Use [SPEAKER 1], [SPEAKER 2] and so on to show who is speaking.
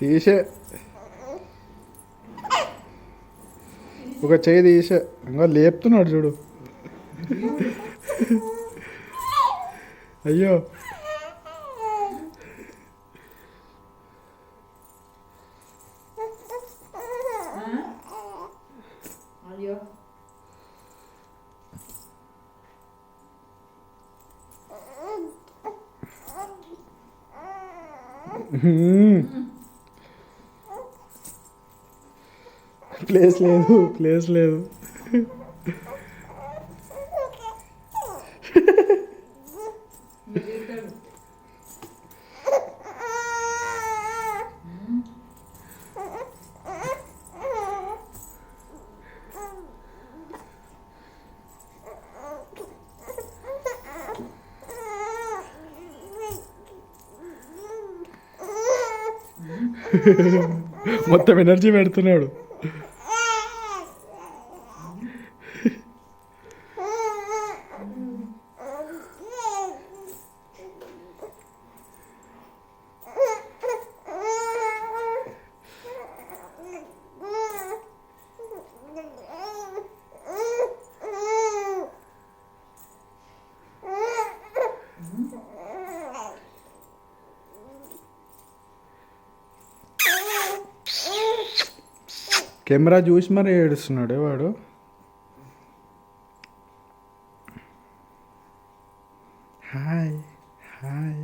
[SPEAKER 1] తీసే ఒక చేయి తీసే ఇంకా లేపుతున్నాడు చూడు. అయ్యో
[SPEAKER 2] అయ్యో
[SPEAKER 1] ప్లేస్ లేదు, ప్లేస్ లేదు. మొత్తం ఎనర్జీ పెడుతున్నాడు. కెమెరా చూసి మరి ఏడుస్తున్నాడే వాడు. Hi hi.